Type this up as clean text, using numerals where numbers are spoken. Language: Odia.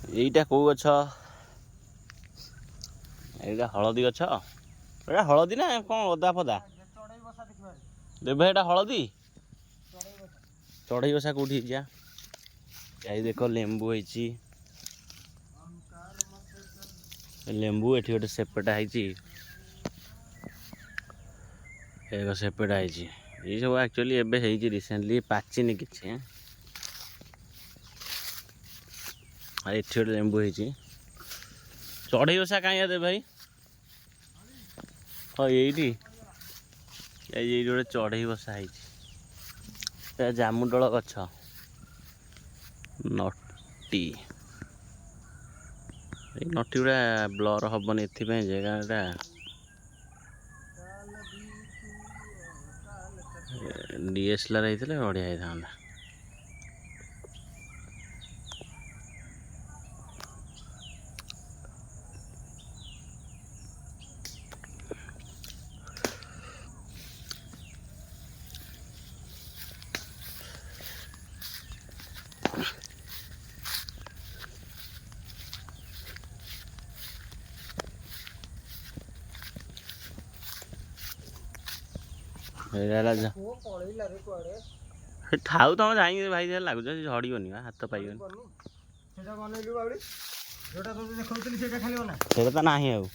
এইটা କୋଉ ଗଛ? এইଟା ହଳଦୀ ଗଛ। ଏଇଟା ହଳଦୀ ନା କ'ଣ ଅଦା ଫଦା? ଦେବେ ଏଇଟା ହଳଦୀ। ଚଢ଼େଇ ବସା କୋଉଠି ହେଇଛି? ଏଇ ଦେଖ ଲେମ୍ବୁ ହେଇଛି। ଲେମ୍ବୁ ଏଠି ଗୋଟେ ସେପେଟା ହେଇଛି। ଏକ ସେପେଟା ହେଇଛି। ଏଇ ସବୁ ଆକ୍ଚୁଆଲି ଏବେ ହେଇଛି ରିସେଣ୍ଟଲି, ପାଚିନି କିଛି। ଏଠି ଗୋଟେ ଲେମ୍ବୁ ହେଇଛି। ଚଢ଼େଇ ବସା କାହିଁ ଦେ ଭାଇ? ହଁ ଏଇଠି ଏଇଠି ଗୋଟେ ଚଢ଼େଇ ବସା ହେଇଛି। ଏ ଜାମୁଡଳ ଗଛ ନଟି। ଏଇ ନଟି ଗୁଡ଼ା ବ୍ଲର ହବନି ଏଥିପାଇଁ ଯେ ଏଟା DSLR ହେଇଥିଲେ ବଢ଼ିଆ ହେଇଥାନ୍ତା। ଥାଉ ତମେ ଯାଇକି ଭାଇ ଲାଗୁଛ ଝଡ଼ିବନି ବା, ହାତ ପାଇବନି। ସେଇଟା ତ ନାହିଁ ଆଉ।